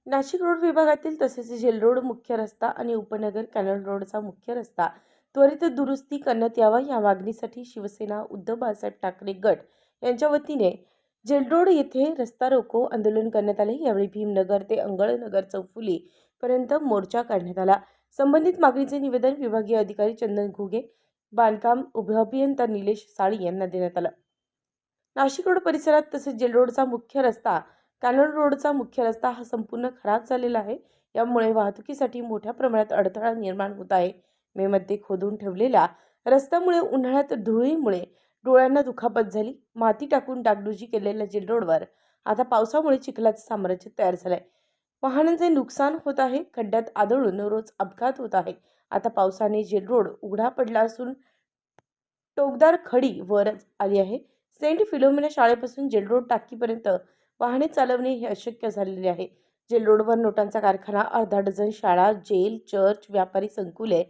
Nashik road विभागातील तसेच gel road मुख्य रस्ता आणि उपनगर कॅनल रोडचा मुख्य रस्ता त्वरित दुरुस्ती करण्यात यावा या मागणीसाठी शिवसेना उद्धव बाळासाहेब ठाकरे गट यांच्या वतीने जेल रोड येथे रस्ता रोको आंदोलन करण्यात आले। यावेळी भीमनगर ते अंगळनगर चौफुली पर्यंत मोर्चा काढण्यात आला। संबंधित मागणीचे निवेदन विभागीय अधिकारी चंदन घुगे, बांधकाम अभियंता निलेश साळी यांना देण्यात आलं। नाशिक रोड परिसरात तसेच जेल रोडचा मुख्य रस्ता, कॅनल रोडचा मुख्य रस्ता हा संपूर्ण खराब झालेला आहे। यामुळे वाहतुकीसाठी मोठ्या प्रमाणात अडथळा निर्माण होत आहे। मे मध्ये खोदून ठेवलेल्या रस्त्यामुळे उन्हाळ्यात धुळीमुळे डोळ्यांना दुखापत झाली। माती टाकून डागडुजी केलेल्या जेल रोडवर आता पावसामुळे चिखलाचे साम्राज्य तयार झाले। वाहनांचे नुकसान होत आहे। खड्ड्यात आदळून रोज अपघात होत आहे। आता पावसाने जेल रोड उघडा पडला असून टोकदार खडी वर आली आहे। सेंट फिलोमिना शाळेपासून जेल रोड टाकीपर्यंत वाहने चालवणे हे अशक्य झालेले आहे। जेल रोडवर नोटांचा कारखाना, अर्धा डझन शाळा, जेल, चर्च, व्यापारी संकुले,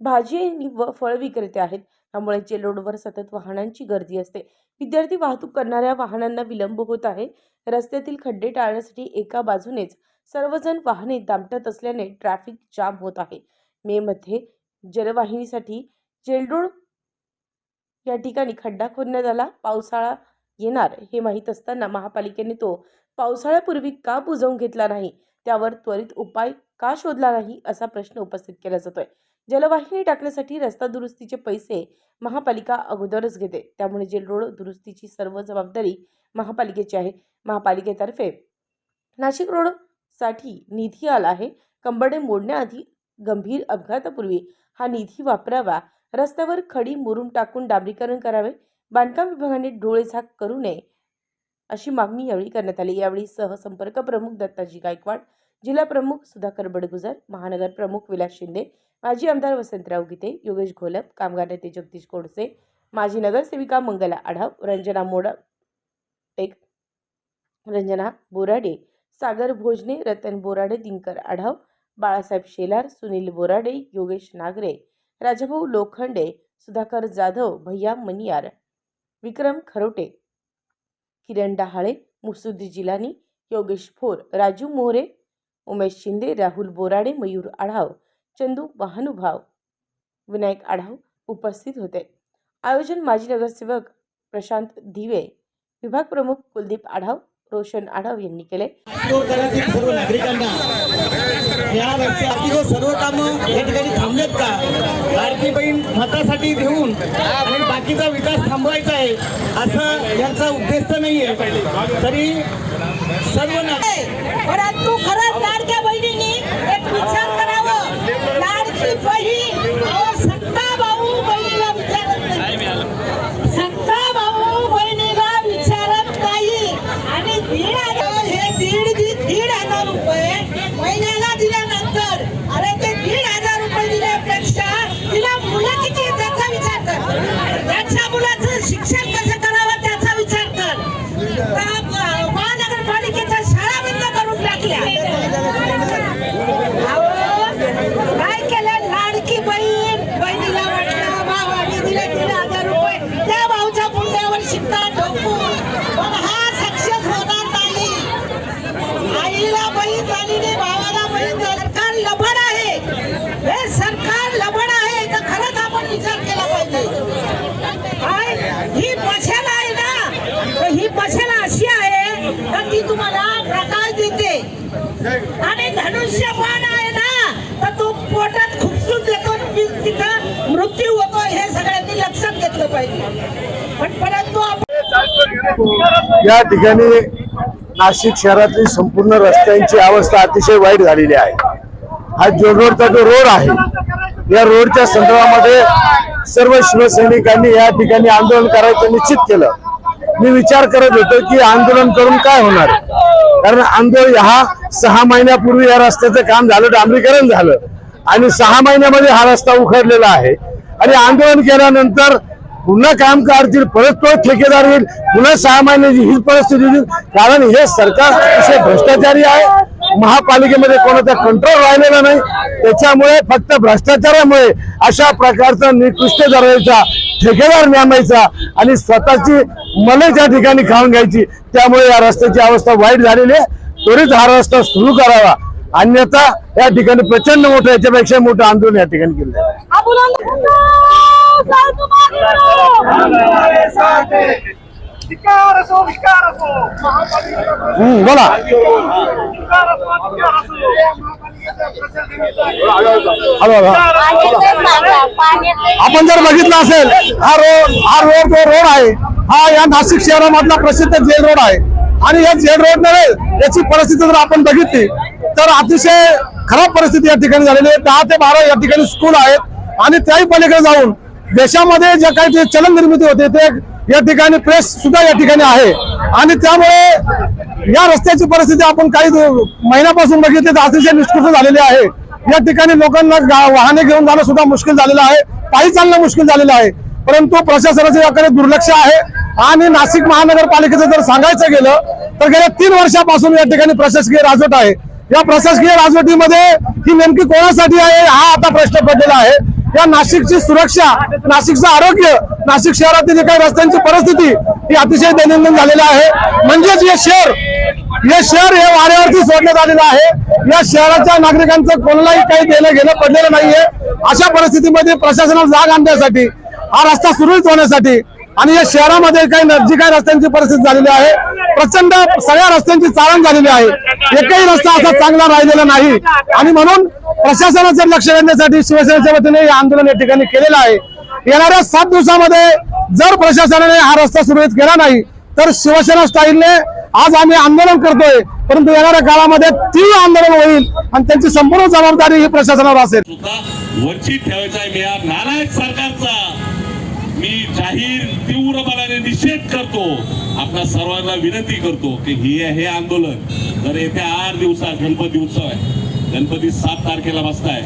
भाजी व फळ विक्रेते आहेत। त्यामुळे जेल रोडवर सतत वाहनांची गर्दी असते। विद्यार्थी वाहतूक करणाऱ्या वाहनांना विलंब होत आहे। रस्त्यातील खड्डे टाळण्यासाठी एका बाजूनेच सर्वजण वाहने दामटत असल्याने ट्रॅफिक जाम होत आहे। मे मध्ये जलवाहिनीसाठी जेल रोड या ठिकाणी खड्डा खोदण्यात आला। पावसाळा येणार हे माहीत असताना महापालिकेने तो पावसाळ्यापूर्वी का बुजवून घेतला नाही, त्यावर त्वरित उपाय का शोधला नाही असा प्रश्न उपस्थित केला जातोय। जलवाहिनी टाकण्यासाठी रस्ता दुरुस्तीचे पैसे महापालिका अगोदरच घेते। त्यामुळे जेल रोड दुरुस्तीची सर्व जबाबदारी महापालिकेची आहे। महापालिकेतर्फे नाशिक रोड साठी निधी आला आहे। कंबरडे मोडण्याआधी गंभीर अपघातापूर्वी हा निधी वापरावा। रस्त्यावर खडी मुरुम टाकून डांबरीकरण करावे। बांधकाम विभागाने डोळेझाक करू नये अशी मागणी यावेळी करण्यात आली। यावेळी सहसंपर्क प्रमुख दत्ताजी गायकवाड, जिल्हा प्रमुख सुधाकर बडगुजर, महानगर प्रमुख विलास शिंदे, माजी आमदार वसंतराव गीते, योगेश घोलप, कामगार नेते जगदीश कोडसे, माजी नगरसेविका मंगला आढाव, रंजना बोराडे, सागर भोजने, रतन बोराडे, दिनकर आढाव, बाळासाहेब शेलार, सुनील बोराडे, योगेश नागरे, राजाभाऊ लोखंडे, सुधाकर जाधव, भैया मनियार, विक्रम खरोटे, किरण डहाळे, मुसुद जिलानी, योगेश फोर, राजू मोरे, उमेश शिंदे, राहुल बोराडे, मयूर आढाव, चंदू महानुभाव, विनायक आढाव उपस्थित होते। आयोजन माजी नगरसेवक प्रशांत दिवे, विभाग प्रमुख कुलदीप आढाव, रोशन आढाव यांनी केले। सर्व नागरिकांना या रस्त्यातील सर्व कामं या ठिकाणी थांबलेत का? लाडकी बहीण मतासाठी देऊन आणि बाकीचा विकास थांबवायचा आहे असं यांचा उद्देश नाहीये। तरी सर्व परंतु खरंच लाडक्या बहिणींनी एक विचार करावा। लाडकी बहीण सत्ता भाऊ बहिणीला विचारत नाही, सत्ता भाऊ बहिणीला विचारत नाही। आणि 1,500 रुपये महिन्याला दिल्यानंतर अरे ते 1,500 रुपये दिल्यापेक्षा तिला मुलं किती त्याचा विचार कर, त्याच्या मुलाचं शिक्षण कसं करावं त्याचा विचार कर। महानगरपालिकेच्या शाळा बंद करून टाकल्या। काय केलं? लाडकी बहिणीला वाटलं भावाने दिले 1,500 रुपये, त्या भाऊच्या मुंड्यावर शिक्का ठोकून पण हा सक्सेस होणार नाही। आईला बहीण झाली नाही, भावाला बहीण झाली। सरकार लबाड आहे, हे सरकार लबाड आहे तर खरंच आपण विचार केला पाहिजे। ही मशाला आहे ना, तर ही मशाला अशी आहे तर ती तुम्हाला प्रकाश देते आणि धनुष्यबाण आहे ना तर तो पोटात खुपसून देतो, तिथं मृत्यू होतो। हे सगळ्यांनी लक्षात घेतलं पाहिजे। पण परंतु या ठिकाणी नाशिक शहरातली संपूर्ण रस्त्यांची अवस्था अतिशय वाईट झालेली आहे। हा जेल रोडचा जो रोड आहे, या रोडच्या संदर्भामध्ये सर्व शिवसैनिकांनी या ठिकाणी आंदोलन करायचं निश्चित केलं। मी विचार करत होतो की आंदोलन करून काय होणार, कारण आंदोलन हा 6 महिन्यापूर्वी या रस्त्याचं काम झालं, डांबरीकरण झालं आणि 6 महिन्यामध्ये हा रस्ता उखडलेला आहे। आणि आंदोलन केल्यानंतर पुन्हा काम करतील, परत तो ठेकेदार येईल, पुन्हा 6 महिन्याची हीच परिस्थिती होईल। कारण हे सरकार अतिशय भ्रष्टाचारी आहे। महापालिकेमध्ये कोणाचा कंट्रोल राहिलेला नाही। त्याच्यामुळे फक्त भ्रष्टाचारामुळे अशा प्रकारचा निकृष्ट दर्जाचा ठेकेदार नेमायचा आणि स्वतःची मले त्या ठिकाणी खाऊन घ्यायची। त्यामुळे या रस्त्याची अवस्था वाईट झालेली आहे। त्वरित हा रस्ता सुरू करावा अन्यथा या ठिकाणी प्रचंड मोठं, याच्यापेक्षा मोठं आंदोलन या ठिकाणी केलं आहे. बोला. आपण जर बघितलं असेल, हा रोड जो रोड आहे, हा या नाशिक शहरामधला प्रसिद्ध जेल रोड आहे. आणि या जेल रोड नव्हे, याची परिस्थिती जर आपण बघितली तर अतिशय खराब परिस्थिती या ठिकाणी झालेली आहे. 10 ते 12 या ठिकाणी स्कूल आहेत आणि त्याही पलीकडे जाऊन देशामध्ये जे काही जे चलन निर्मिती होते ते या ठिकाणी प्रेस सुद्धा या ठिकाणी आहे. आणि त्यामुळे या रस्त्याची परिस्थिती आपण काही महिन्यापासून बघितली तर अतिशय निष्कृष्ट झालेली आहे. या ठिकाणी लोकांना वाहने घेऊन जाणं सुद्धा मुश्किल झालेलं आहे, पायी चालणं मुश्किल झालेलं आहे. परंतु प्रशासनाचे याकडे दुर्लक्ष आहे. आणि नाशिक महानगरपालिकेचं जर सांगायचं गेलं तर गेल्या 3 वर्षापासून या ठिकाणी प्रशासकीय राजवट आहे. या प्रशासकीय राजवटीमध्ये ही नेमकी कोणासाठी आहे हा आता प्रश्न पडलेला आहे. या नाशिकची सुरक्षा, नाशिकचं आरोग्य, नाशिक शहरातील जे काही रस्त्यांची परिस्थिती ही अतिशय दैनंदिन झालेली आहे. म्हणजेच हे शहर हे वाऱ्यावरती सोडण्यात आलेलं आहे. या शहराच्या नागरिकांचं कोणालाही काही देणं घेणं पडलेलं नाहीये. अशा परिस्थितीमध्ये प्रशासनाला जाग आणण्यासाठी, हा रस्ता सुरळीत होण्यासाठी आणि या शहरामध्ये जी काही रस्त्यांची परिस्थिती झालेली आहे, प्रचंड सगळ्या रस्त्यांची चाळण झालेली आहे. एकही रस्ता असा चांगला राहिलेला नाही. आणि म्हणून प्रशासनाचं लक्ष देण्यासाठी शिवसेनेच्या वतीने हे आंदोलन या ठिकाणी केलेलं आहे. येणाऱ्या 7 दिवसामध्ये जर प्रशासनाने हा रस्ता सुरळीत केला नाही तर शिवसेना स्टाईलने आज आम्ही आंदोलन करतोय. परंतु येणाऱ्या काळामध्ये तीव्र आंदोलन होईल आणि त्यांची संपूर्ण जबाबदारी ही प्रशासनावर असेल. वंचित ठेवायचा आहे या नालायक सरकारचा मी जाहीर तीव्रपणाने निषेध करतो. आपल्या सर्वांना विनंती करतो की हे आंदोलन जर येत्या 8 दिवसात गणपती उत्सव आहे, गणपती 7 तारखेला बसताय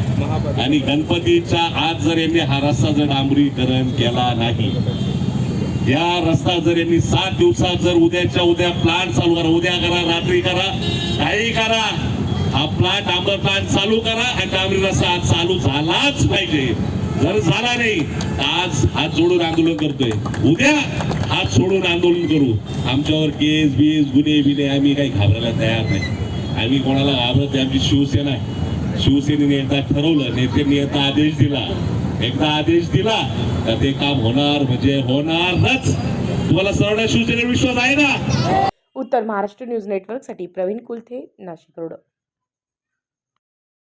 आणि गणपतीच्या आज जर यांनी हा रस्ता जर डांबरीकरण केला नाही, या रस्ता जर यांनी 7 दिवसात जर उद्याच्या उद्या प्लांट चालू करा, उद्या करा, रात्री करा, काही करा, हा डांबर प्लांट चालू करा आणि डांबरी रस्ता आज चालू झालाच पाहिजे. जर झाला नाही आज हात जोडून आंदोलन करतोय, उद्या हात सोडून आंदोलन करू. आमच्यावर केस बीस गुन्हे बिने आम्ही काही घाबरायला तयार नाही. आम्ही कोणाला घाबरत नाही. आमची शिवसेना आहे. शिवसेनेने एकदा ठरवलं, नेत्यांनी एकदा आदेश दिला तर ते काम होणार म्हणजे होणारच. तुम्हाला सर्वांना शिवसेनेवर विश्वास आहे ना? उत्तर महाराष्ट्र न्यूज नेटवर्कसाठी प्रवीण कुलथे, नाशिक रोड.